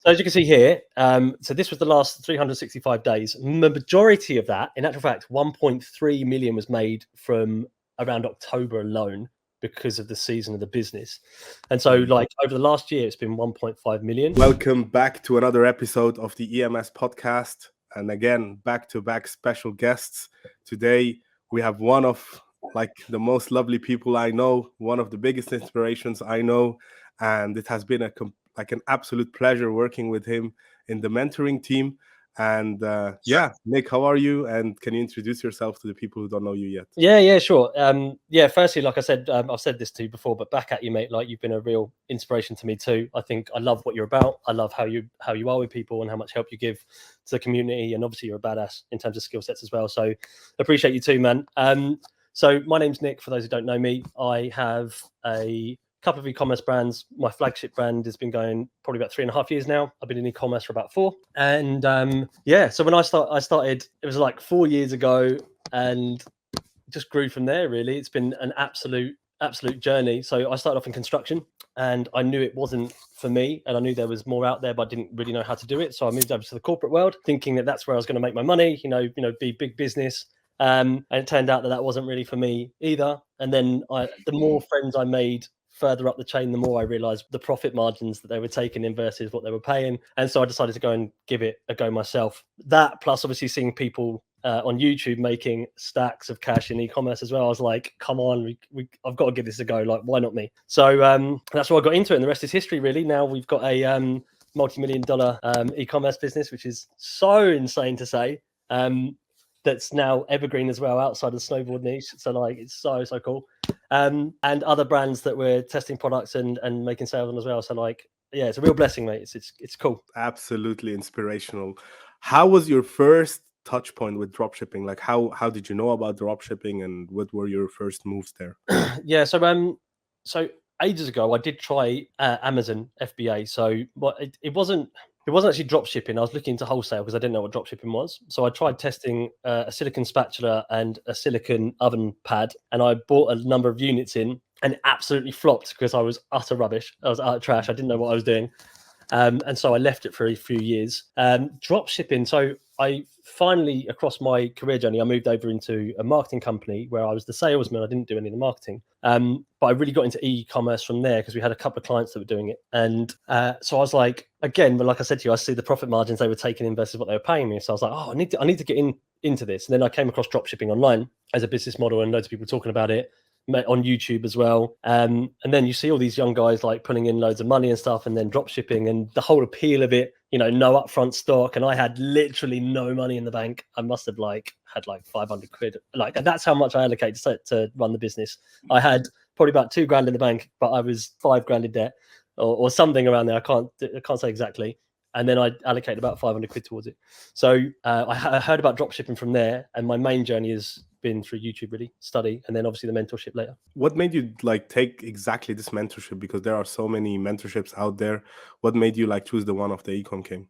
So as you can see here, so this was the last 365 days. The majority of that, in actual fact, 1.3 million was made from around October alone because of the season of the business. And so like over the last year, it's been 1.5 million. Welcome back to another episode of the EMS podcast. And again, back-to-back special guests. Today, we have one of like the most lovely people I know, one of the biggest inspirations I know. And it has been an absolute pleasure working with him in the mentoring team. And Nick, how are you? And can you introduce yourself to the people who don't know you yet? Yeah, sure. Firstly, like I said, I've said this to you before, but back at you, mate. Like you've been a real inspiration to me too. I think I love what you're about. I love how you are with people and how much help you give to the community. And obviously, you're a badass in terms of skill sets as well. So appreciate you too, man. So my name's Nick. For those who don't know me, I have a couple of e-commerce brands. My flagship brand has been going probably about 3.5 years now. I've been in e-commerce for about 4. And so when I started, it was like 4 years ago, and just grew from there. Really, it's been an absolute journey. So I started off in construction, and I knew it wasn't for me, and I knew there was more out there, but I didn't really know how to do it. So I moved over to the corporate world, thinking that that's where I was going to make my money. You know, be big business. And it turned out that that wasn't really for me either. And then the more friends I made further up the chain, the more I realized the profit margins that they were taking in versus what they were paying. And so I decided to go and give it a go myself. That plus obviously seeing people on YouTube making stacks of cash in e-commerce as well. I was like, come on, I've got to give this a go. Like, why not me? So that's why I got into it. And the rest is history, really. Now we've got a multi-million-dollar e-commerce business, which is so insane to say. That's now evergreen as well outside of the snowboard niche. So like, it's so cool. And other brands that we're testing products and making sales on as well. So like, yeah, it's a real blessing, mate. It's cool. Absolutely inspirational. How was your first touch point with dropshipping? Like how did you know about dropshipping, and what were your first moves there? Yeah, so ages ago I did try Amazon FBA. So it wasn't actually drop shipping. I was looking into wholesale because I didn't know what drop shipping was. So I tried testing a silicon spatula and a silicon oven pad, and I bought a number of units in, and it absolutely flopped because I was utter rubbish. I was utter trash. I didn't know what I was doing. And so I left it for a few years. Drop shipping. So I finally, across my career journey, I moved over into a marketing company where I was the salesman. I didn't do any of the marketing. But I really got into e-commerce from there because we had a couple of clients that were doing it. And so I was like, again, but like I said to you, I see the profit margins they were taking in versus what they were paying me. So I was like, oh, I need to get into this. And then I came across drop shipping online as a business model, and loads of people talking about it on YouTube as well. And then you see all these young guys like pulling in loads of money and stuff, and then drop shipping, and the whole appeal of it, you know, no upfront stock. And I had literally no money in the bank. I must have had 500 quid. Like, that's how much I allocated to run the business. I had probably about 2 grand in the bank, but I was 5 grand in debt or something around there. I can't say exactly. And then I allocated about 500 quid towards it. So I heard about dropshipping from there, and my main journey has been through YouTube, really, study, and then obviously the mentorship later. What made you like take exactly this mentorship? Because there are so many mentorships out there. What made you like choose the one of the Ecom King?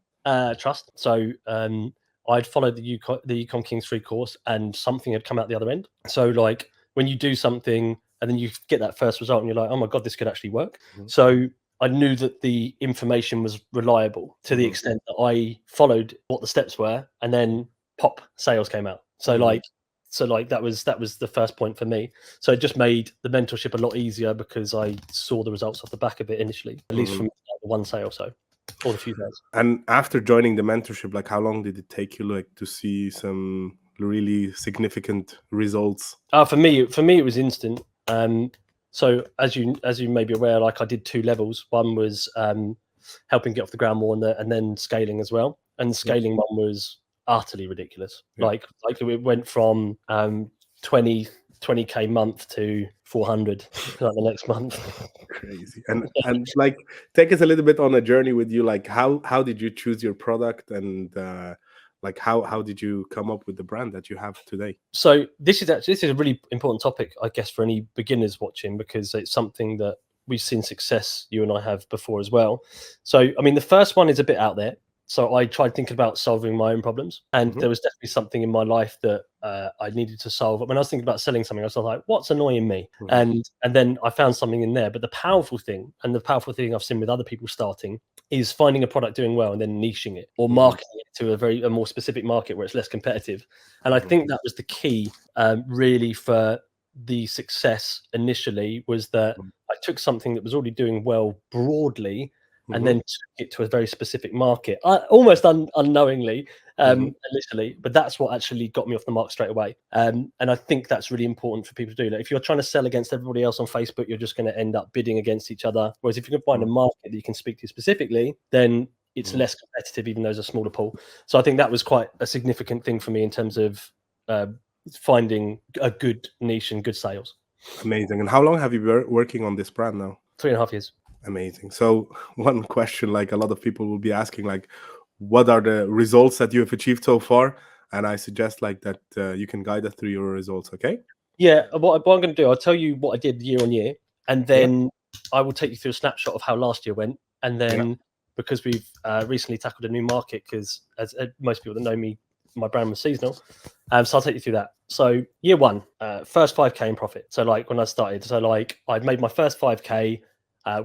Trust. So I'd followed the Ecom Kings free course, and something had come out the other end. So like when you do something and then you get that first result, and you're like, oh my God, this could actually work. Mm-hmm. So I knew that the information was reliable to the extent that I followed what the steps were, and then pop, sales came out. So that was the first point for me. So it just made the mentorship a lot easier because I saw the results off the back of it initially, at least from the one sale, so or the few sales. And after joining the mentorship, like how long did it take you like to see some really significant results? For me it was instant. So as you may be aware, like I did 2 levels. One was helping get off the ground more, and then scaling as well. And scaling one was utterly ridiculous. Yeah. Like it went from 20k month to 400 like the next month. Crazy. And like take us a little bit on a journey with you. Like how did you choose your product, and like how did you come up with the brand that you have today? So this is a really important topic, I guess, for any beginners watching, because it's something that we've seen success you and I have before as well. So I mean, the first one is a bit out there. So I tried thinking about solving my own problems, and there was definitely something in my life that I needed to solve. When I was thinking about selling something, I was like, "What's annoying me?" And then I found something in there. But the powerful thing, and the powerful thing I've seen with other people starting, is finding a product doing well and then niching it or marketing it to a more specific market where it's less competitive. And I think that was the key, really, for the success initially, was that I took something that was already doing well broadly and then took it to a very specific market, almost unknowingly, initially. But that's what actually got me off the mark straight away. And I think that's really important for people to do. Like, if you're trying to sell against everybody else on Facebook, you're just going to end up bidding against each other. Whereas if you can find a market that you can speak to specifically, then it's less competitive, even though there's a smaller pool. So I think that was quite a significant thing for me in terms of finding a good niche and good sales. Amazing. And how long have you been working on this brand now? 3.5 years. Amazing. So one question, like a lot of people will be asking, like, what are the results that you have achieved so far? And I suggest like that you can guide us through your results. Okay. Yeah. What I'm going to do, I'll tell you what I did year on year, and then I will take you through a snapshot of how last year went. And then because we've recently tackled a new market, because as most people that know me, my brand was seasonal. So I'll take you through that. So year one, first 5K in profit. So like when I started, so like I'd made my first 5K,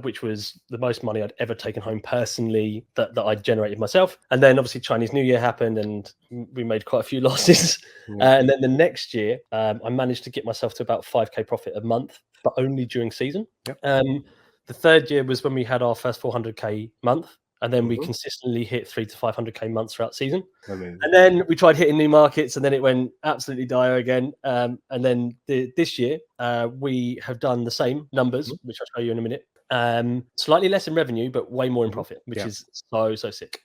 which was the most money I'd ever taken home personally that I'd generated myself. And then obviously Chinese New Year happened and we made quite a few losses. And then the next year, I managed to get myself to about 5K profit a month, but only during season. The third year was when we had our first 400K month. And then we consistently hit 300 to 500K months throughout season. Amazing. And then we tried hitting new markets, and then it went absolutely dire again. And then this year, we have done the same numbers, which I'll show you in a minute. Slightly less in revenue, but way more in profit, which is so sick.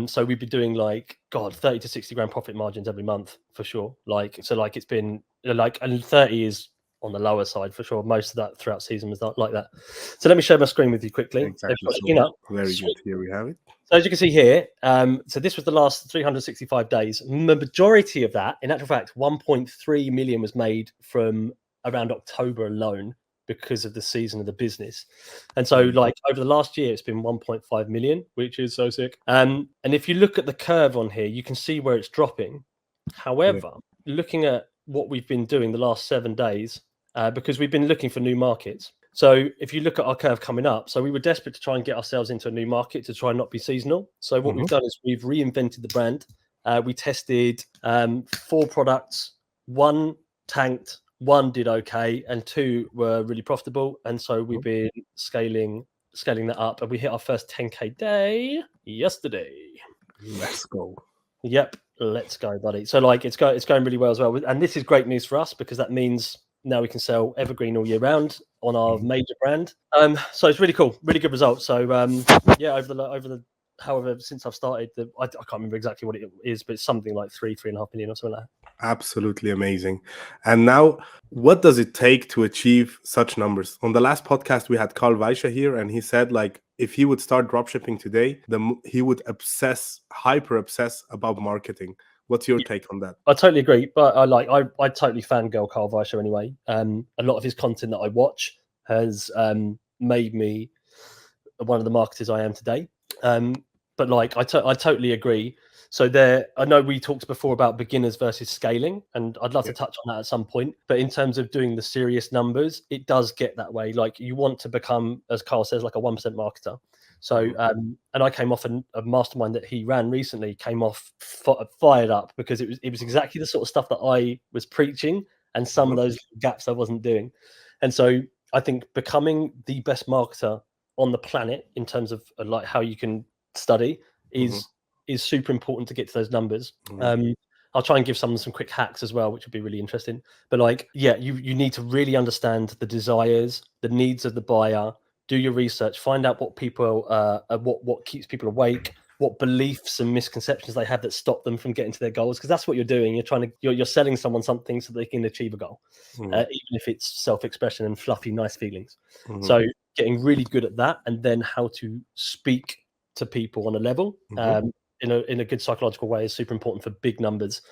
So we've been doing 30 to 60 grand profit margins every month for sure. It's been and 30 is on the lower side for sure. Most of that throughout season was not like that. So let me share my screen with you quickly. Exactly. Very good. Here we have it. So as you can see here, so this was the last 365 days. The majority of that, in actual fact, 1.3 million was made from around October alone because of the season of the business. And so over the last year, it's been 1.5 million, which is so sick. And if you look at the curve on here, you can see where it's dropping. However, looking at what we've been doing the last 7 days, because we've been looking for new markets. So if you look at our curve coming up, so we were desperate to try and get ourselves into a new market to try and not be seasonal. So what we've done is we've reinvented the brand. We tested 4 products, 1 tanked, 1 did okay, and 2 were really profitable. And so we've been scaling that up, and we hit our first 10K day yesterday. Let's go. Yep, let's go, buddy. So it's going really well as well. And this is great news for us because that means now we can sell evergreen all year round on our major brand. So it's really cool, really good results. So over the however since I've started, I can't remember exactly what it is, but it's something like 3.5 million or something like that. Absolutely amazing. And now, what does it take to achieve such numbers? On the last podcast, we had Carl Weischer here, and he said, like, if he would start dropshipping today, he would hyper obsess about marketing. What's your take on that? I totally agree, but I totally fangirl Carl Weischer anyway. A lot of his content that I watch has made me one of the marketers I am today. But I totally agree. So I know we talked before about beginners versus scaling, and I'd love to touch on that at some point. But in terms of doing the serious numbers, it does get that way. Like, you want to become, as Carl says, like a 1% marketer. So, and I came off a mastermind that he ran recently, came off fired up because it was exactly the sort of stuff that I was preaching and some of those gaps I wasn't doing. And so I think becoming the best marketer on the planet in terms of like how you can study is super important to get to those numbers. I'll try and give some quick hacks as well, which would be really interesting. But you need to really understand the desires, the needs of the buyer, do your research, find out what people what keeps people awake, what beliefs and misconceptions they have that stop them from getting to their goals, because that's what you're doing. You're selling someone something so they can achieve a goal, even if it's self-expression and fluffy nice feelings. So getting really good at that, and then how to speak to people on a level in a good psychological way is super important for big numbers.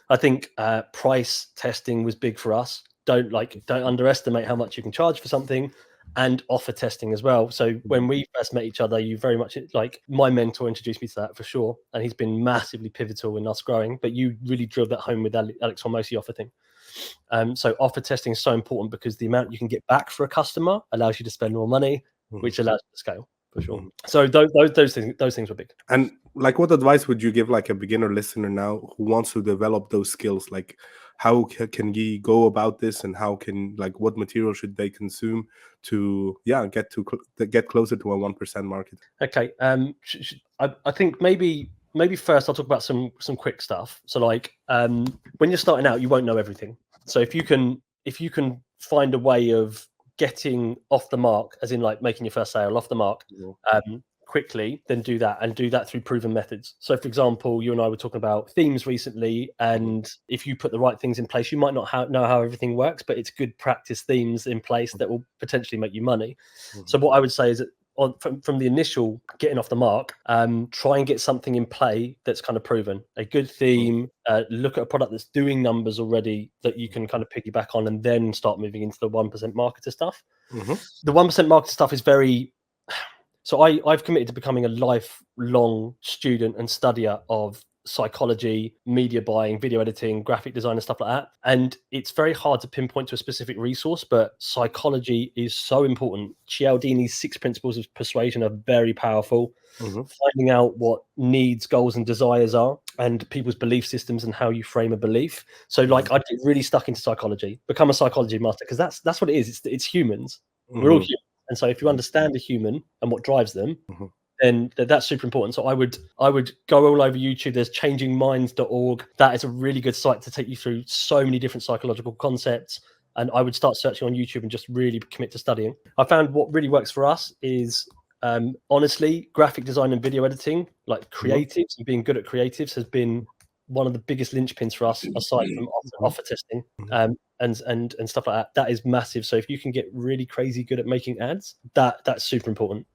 I think price testing was big for us. Don't underestimate how much you can charge for something. and offer testing as well. So when we first met each other, you very much, like, my mentor introduced me to that for sure, and he's been massively pivotal in us growing. But you really drilled that home with Alex Hormozi offer thing. So offer testing is so important because the amount you can get back for a customer allows you to spend more money, which allows you to scale for sure. So those things were big. And like, what advice would you give like a beginner listener now who wants to develop those skills? Like, how can he go about this, and how can, like, what material should they consume to get closer to a 1% market? Okay. I think maybe first I'll talk about some quick stuff. So like, when you're starting out, you won't know everything. So if you can find a way of getting off the mark, as in like making your first sale off the mark, quickly, then do that, and do that through proven methods. So for example, you and I were talking about themes recently, and if you put the right things in place, you might not know how everything works, but it's good practice themes in place that will potentially make you money. So what I would say is that from the initial getting off the mark, try and get something in play that's kind of proven, a good theme, look at a product that's doing numbers already that you can kind of piggyback on, and then start moving into the 1% marketer stuff. The 1% marketer stuff is very... So I've committed to becoming a lifelong student and studier of psychology, media buying, video editing, graphic design, and stuff like that. And it's very hard to pinpoint to a specific resource, but psychology is so important. Cialdini's 6 principles of persuasion are very powerful. Finding out what needs, goals, and desires are, and people's belief systems, and how you frame a belief. So like, I'd get really stuck into psychology, become a psychology master, because that's what it is. It's humans. We're all humans. And so if you understand a human and what drives them, then that's super important. So I would go all over YouTube. There's changingminds.org. That is a really good site to take you through so many different psychological concepts. And I would start searching on YouTube and just really commit to studying. I found what really works for us is, honestly, graphic design and video editing, like creatives and being good at creatives, has been one of the biggest linchpins for us, aside from offer testing, and stuff like that. That is massive. So if you can get really crazy good at making ads, that's super important.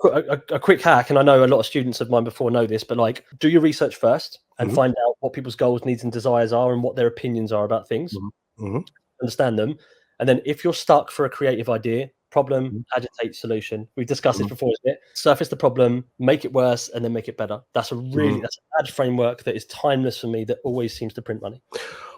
A quick hack, and I know a lot of students of mine before know this, but like, do your research first and find out what people's goals, needs, and desires are, and what their opinions are about things. Understand them, and then if you're stuck for a creative idea, problem, agitate, solution. We've discussed this before, isn't it? Surface the problem, make it worse, and then make it better. That's an ad framework that is timeless for me, that always seems to print money.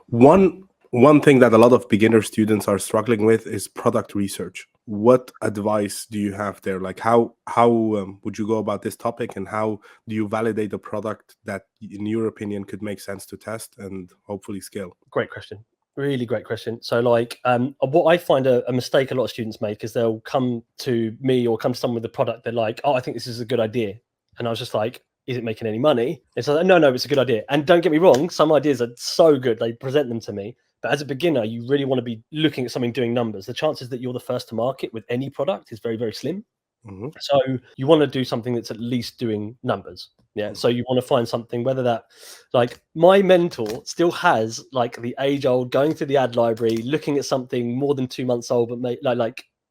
One thing that a lot of beginner students are struggling with is product research. What advice do you have there? Like, how would you go about this topic, and how do you validate a product that, in your opinion, could make sense to test and hopefully scale? Great question. Really great question. So like, what I find a mistake a lot of students make is they'll come to me or come to someone with a product. They're like, oh, I think this is a good idea. And I was just like, is it making any money? It's like, no, it's a good idea. And don't get me wrong, some ideas are so good, they present them to me. But as a beginner, you really want to be looking at something doing numbers. The chances that you're the first to market with any product is very, very slim. So you want to do something that's at least doing numbers. So you want to find something, whether that, like, my mentor still has like the age old, going through the ad library, looking at something more than 2 months old,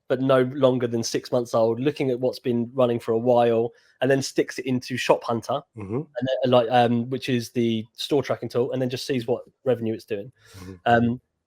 but no longer than 6 months old, looking at what's been running for a while, and then sticks it into Shop Hunter, and then, which is the store tracking tool, and then just sees what revenue it's doing.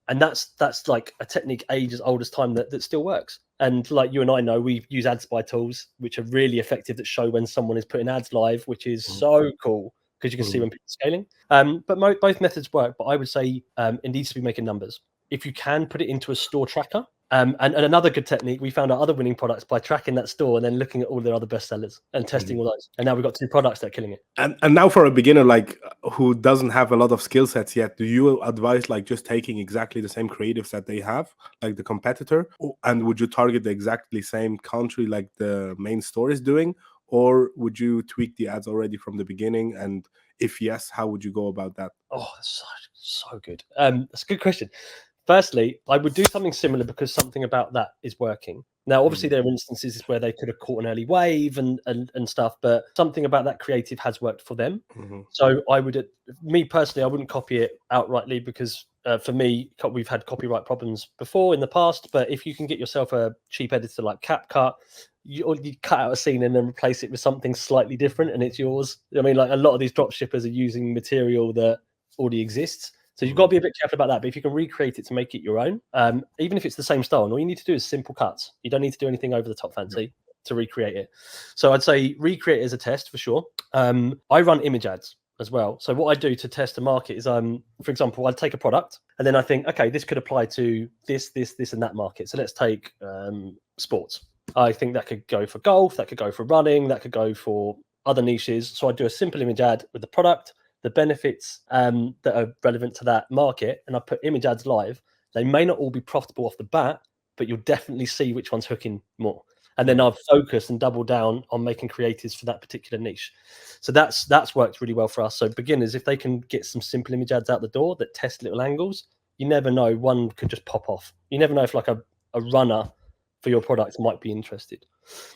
And that's like a technique age as old as time that still works. And like you and I know, we use ad spy tools, which are really effective, that show when someone is putting ads live, which is so cool, because you can see when people are scaling. But both methods work. But I would say it needs to be making numbers. If you can, put it into a store tracker. And another good technique, we found our other winning products by tracking that store and then looking at all their other best sellers and testing all those. And now we've got 2 products that are killing it. And now, for a beginner like who doesn't have a lot of skill sets yet, do you advise like just taking exactly the same creatives that they have, like the competitor? And would you target the exactly same country like the main store is doing? Or would you tweak the ads already from the beginning? And if yes, how would you go about that? Oh, that's so good. That's a good question. Firstly, I would do something similar, because something about that is working. Now, obviously, there are instances where they could have caught an early wave and stuff, but something about that creative has worked for them. So I would, me personally, I wouldn't copy it outrightly, because for me, we've had copyright problems before in the past. But if you can get yourself a cheap editor like CapCut, you cut out a scene and then replace it with something slightly different, and it's yours. I mean, like, a lot of these drop shippers are using material that already exists. So you've got to be a bit careful about that. But if you can recreate it to make it your own, even if it's the same style, and all you need to do is simple cuts. You don't need to do anything over the top fancy to recreate it. So I'd say recreate it as a test for sure. I run image ads as well. So what I do to test the market is, for example, I'd take a product and then I think, okay, this could apply to this, and that market. So let's take sports. I think that could go for golf, that could go for running, that could go for other niches. So I do a simple image ad with the product, the benefits that are relevant to that market, and I put image ads live. They may not all be profitable off the bat, but you'll definitely see which one's hooking more. And then I've focused and doubled down on making creatives for that particular niche. So that's worked really well for us. So beginners, if they can get some simple image ads out the door that test little angles, you never know, one could just pop off. You never know if like a runner for your product might be interested.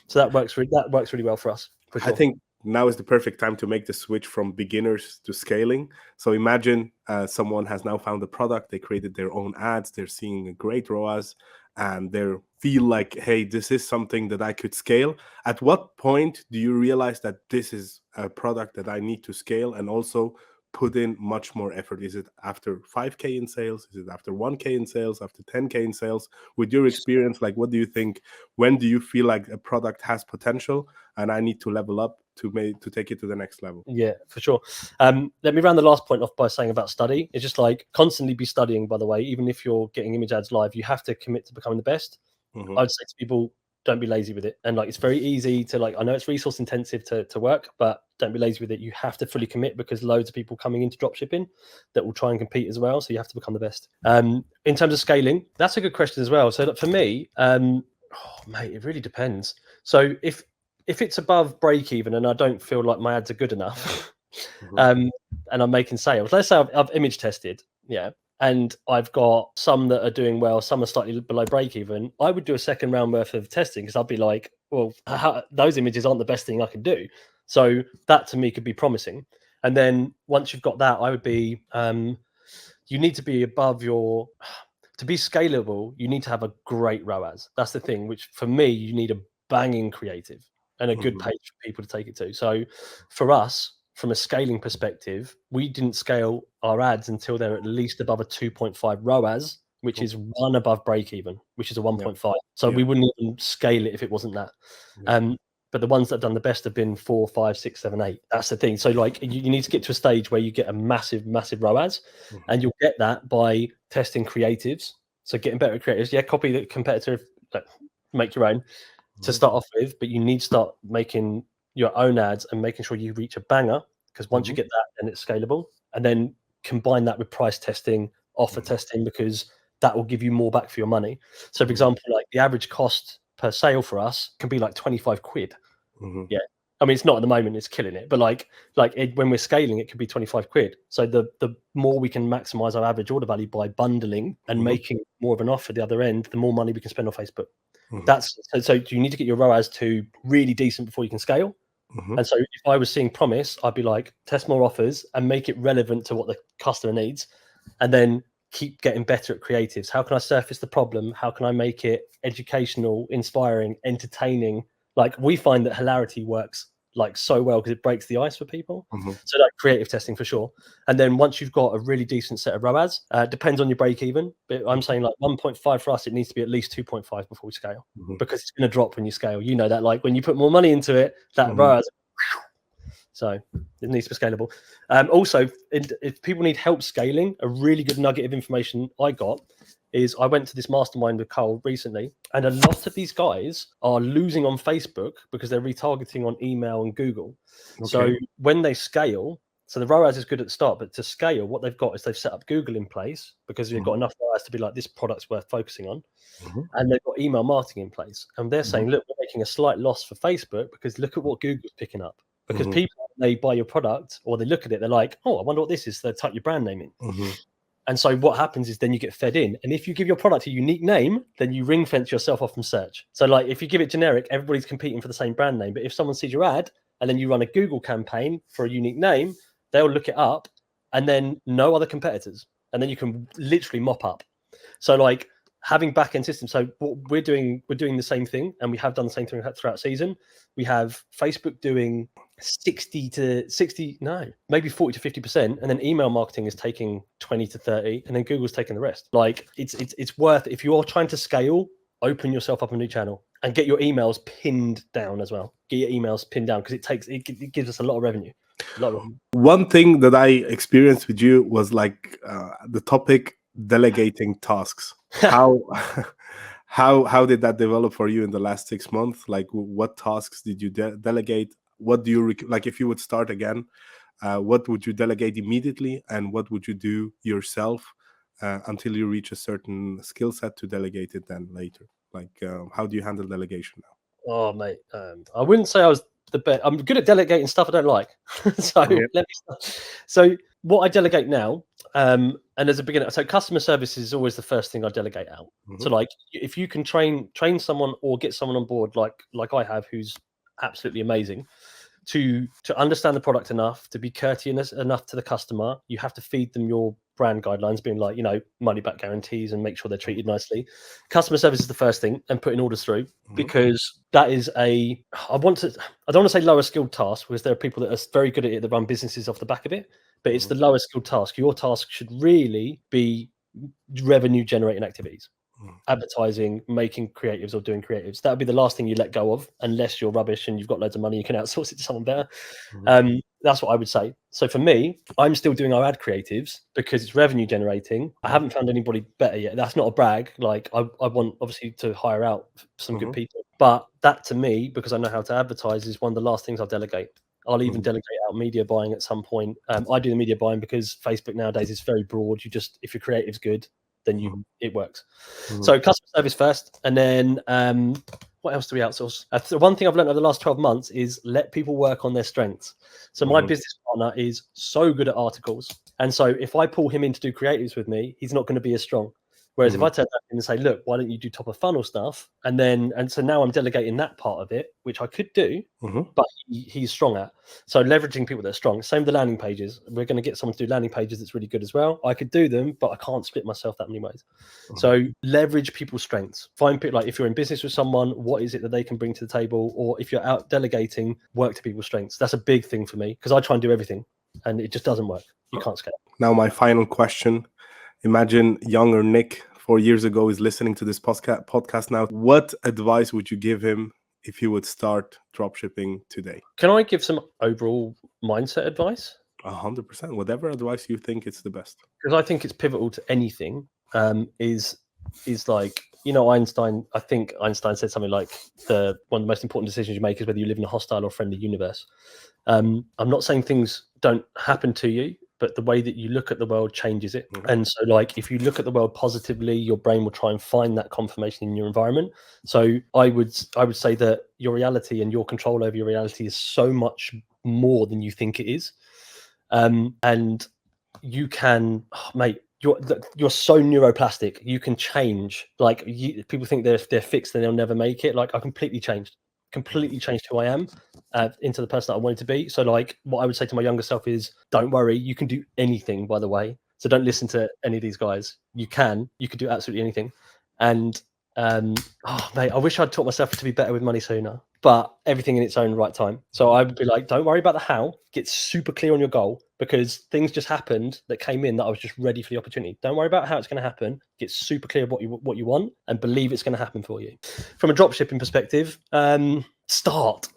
So that works really well for us. For sure. I think now is the perfect time to make the switch from beginners to scaling. So imagine someone has now found a product, they created their own ads, they're seeing a great ROAS, and they feel like, hey, this is something that I could scale. At what point do you realize that this is a product that I need to scale and also put in much more effort? Is it after 5K in sales? Is it after 1K in sales, after 10K in sales? With your experience, like, what do you think? When do you feel like a product has potential and I need to level up to take it to the next level? Yeah, for sure. Let me round the last point off by saying about study. It's just like constantly be studying, by the way. Even if you're getting image ads live, you have to commit to becoming the best. I'd say to people, don't be lazy with it. And like, it's very easy to like, I know it's resource intensive to work, but don't be lazy with it. You have to fully commit because loads of people coming into dropshipping that will try and compete as well. So you have to become the best. In terms of scaling, that's a good question as well. So for me, mate, it really depends. So if it's above break even and I don't feel like my ads are good enough, and I'm making sales, let's say I've image tested, and I've got some that are doing well, some are slightly below break even, I would do a second round worth of testing because I'd be like, well, those images aren't the best thing I can do. So that to me could be promising. And then once you've got that, I would be, you need to be above to be scalable, you need to have a great ROAS. That's the thing, which for me, you need a banging creative and a good page for people to take it to. So for us, from a scaling perspective, we didn't scale our ads until they're at least above a 2.5 ROAS, which is one above break even, which is a 1.5. So we wouldn't even scale it if it wasn't that. But the ones that have done the best have been 4, 5, 6, 7, 8. That's the thing. So like you need to get to a stage where you get a massive ROAS, and you'll get that by testing creatives. So getting better at creatives. Yeah, copy the competitor, make your own to start off with, but you need to start making your own ads and making sure you reach a banger, because once you get that, then it's scalable. And then combine that with price testing, offer testing, because that will give you more back for your money. So for example, like the average cost per sale for us can be like 25 quid. Yeah. I mean, it's not at the moment, it's killing it, but when we're scaling, it could be 25 quid. So the more we can maximize our average order value by bundling and making more of an offer at the other end, the more money we can spend on Facebook. So you need to get your ROAS to really decent before you can scale. And so if I was seeing promise, I'd be like, test more offers and make it relevant to what the customer needs, and then keep getting better at creatives. How can I surface the problem? How can I make it educational, inspiring, entertaining? Like, we find that hilarity works like so well because it breaks the ice for people. So like creative testing for sure. And then once you've got a really decent set of ROAS, depends on your break even, but I'm saying like 1.5 for us, it needs to be at least 2.5 before we scale, because it's going to drop when you scale. You know that, like when you put more money into it, that ROAS. So it needs to be scalable. Also, if people need help scaling, a really good nugget of information I got is I went to this mastermind with Carl recently, and a lot of these guys are losing on Facebook because they're retargeting on email and Google. So when they scale, so the ROAS is good at the start, but to scale, what they've got is they've set up Google in place because they've got enough ROAS to be like, this product's worth focusing on. And they've got email marketing in place. And they're saying, look, we're making a slight loss for Facebook because look at what Google's picking up. Because people, they buy your product or they look at it, they're like, oh, I wonder what this is. So they type your brand name in. And so what happens is then you get fed in. And if you give your product a unique name, then you ring fence yourself off from search. So like if you give it generic, everybody's competing for the same brand name. But if someone sees your ad and then you run a Google campaign for a unique name, they'll look it up and then no other competitors. And then you can literally mop up. So like having back-end systems. So what we're doing the same thing, and we have done the same thing throughout season. We have Facebook doing 40 to 50%, and then email marketing is taking 20 to 30, and then Google's taking the rest. Like it's worth, if you're trying to scale, open yourself up a new channel and get your emails pinned down as well. Get your emails pinned down, because it gives us a lot of revenue. One thing that I experienced with you was like the topic delegating tasks. How did that develop for you in the last 6 months? Like, what tasks did you delegate? What do you like if you would start again? What would you delegate immediately, and what would you do yourself until you reach a certain skill set to delegate it then later? Like, how do you handle delegation now? Oh, mate, I wouldn't say I was the best. I'm good at delegating stuff I don't like. So let me start. So what I delegate now, and as a beginner, so customer service is always the first thing I delegate out. So like, if you can train someone or get someone on board like I have, who's absolutely amazing, to understand the product enough, to be courteous enough to the customer, you have to feed them your brand guidelines, being like, money back guarantees, and make sure they're treated nicely. Customer service is the first thing, and putting orders through, because that is I don't want to say lower skilled task, because there are people that are very good at it that run businesses off the back of it, but it's the lower skilled task. Your task should really be revenue generating activities. Advertising, making creatives, or doing creatives. That would be the last thing you let go of, unless you're rubbish and you've got loads of money, you can outsource it to someone better. That's what I would say. So for me, I'm still doing our ad creatives because it's revenue generating. I haven't found anybody better yet. That's not a brag. Like, I want obviously to hire out some good people, but that to me, because I know how to advertise, is one of the last things I'll delegate. I'll even delegate out media buying at some point. I do the media buying because Facebook nowadays is very broad. If your creative's good, then it works. So customer service first, and then what else do we outsource? The one thing I've learned over the last 12 months is let people work on their strengths. So my business partner is so good at articles, and so if I pull him in to do creatives with me, he's not going to be as strong. Whereas if I turn that in and say, look, why don't you do top of funnel stuff? And so now I'm delegating that part of it, which I could do, but he's strong at. So leveraging people that are strong. Same with the landing pages. We're going to get someone to do landing pages that's really good as well. I could do them, but I can't split myself that many ways. So leverage people's strengths. Find people, like if you're in business with someone, what is it that they can bring to the table? Or if you're out delegating, work to people's strengths. That's a big thing for me, because I try and do everything and it just doesn't work. You can't scale. Now, my final question. Imagine younger Nick 4 years ago is listening to this podcast now. What advice would you give him if he would start dropshipping today? Can I give some overall mindset advice? 100%. Whatever advice you think it's the best. Because I think it's pivotal to anything. Is like, Einstein. I think Einstein said something like one of the most important decisions you make is whether you live in a hostile or friendly universe. I'm not saying things don't happen to you, but the way that you look at the world changes it. And so like, if you look at the world positively, your brain will try and find that confirmation in your environment. So I would say that your reality and your control over your reality is so much more than you think it is. And you can, mate, you're so neuroplastic. You can change. Like, people think they're fixed and they'll never make it. Like, I completely changed who I am into the person that I wanted to be. So like, what I would say to my younger self is, don't worry, you can do anything, by the way. So don't listen to any of these guys. You can do absolutely anything. And mate, I wish I'd taught myself to be better with money sooner, but everything in its own right time. So I would be like, don't worry about the how, get super clear on your goal, because things just happened that came in that I was just ready for the opportunity. Don't worry about how it's going to happen. Get super clear what you want, and believe it's going to happen for you. From a dropshipping perspective, start,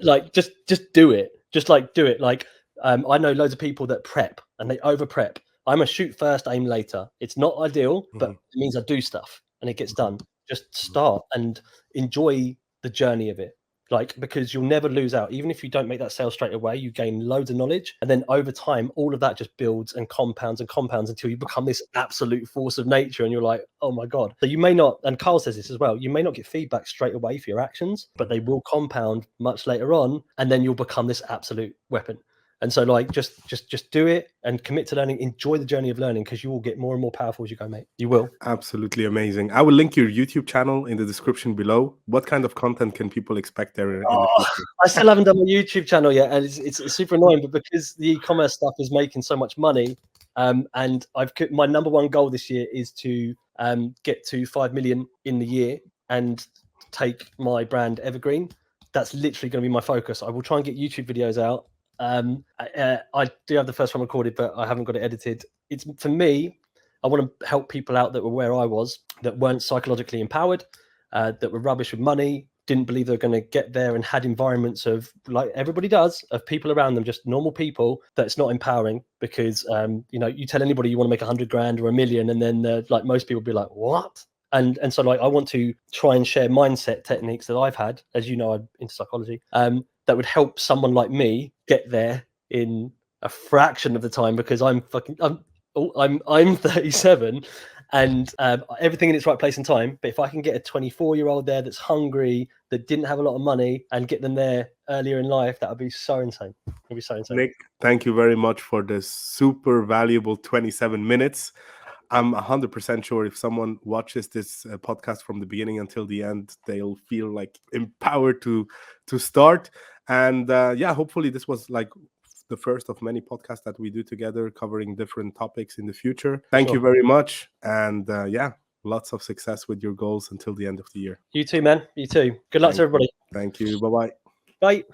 like just do it. Just like do it. Like, I know loads of people that prep and they over prep. I'm a shoot first, aim later. It's not ideal, but it means I do stuff and it gets done. Just start and enjoy the journey of it. Like, because you'll never lose out. Even if you don't make that sale straight away, you gain loads of knowledge. And then over time, all of that just builds and compounds until you become this absolute force of nature. And you're like, oh my God. So you may not, and Carl says this as well, you may not get feedback straight away for your actions, but they will compound much later on. And then you'll become this absolute weapon. And so like, just do it and commit to learning. Enjoy the journey of learning, because you will get more and more powerful as you go, mate. You will. Absolutely amazing. I will link your YouTube channel in the description below. What kind of content can people expect there in the future? I still haven't done my YouTube channel yet, and it's super annoying, but because the e-commerce stuff is making so much money, And my number one goal this year is to get to 5 million in the year and take my brand evergreen. That's literally going to be my focus. I will try and get YouTube videos out. I do have the first one recorded, but I haven't got it edited. It's for me, I want to help people out that were where I was, that weren't psychologically empowered, that were rubbish with money, didn't believe they were going to get there, and had environments of, like everybody does, of people around them, just normal people, that's not empowering. Because you tell anybody you want to make 100 grand or 1 million, and then like most people be like, what? And so like I want to try and share mindset techniques that I've had, as you know, I'm into psychology, that would help someone like me get there in a fraction of the time, because I'm 37 and everything in its right place and time. But if I can get a 24-year-old there that's hungry, that didn't have a lot of money, and get them there earlier in life, that would be so insane. It'd be so insane. Nick, thank you very much for this super valuable 27 minutes. I'm 100% sure if someone watches this podcast from the beginning until the end, they'll feel like empowered to start. And hopefully this was like the first of many podcasts that we do together, covering different topics in the future. Thank you very much. And lots of success with your goals until the end of the year. You too, man. You too. Good luck to everybody. Thank you. Bye-bye. Bye.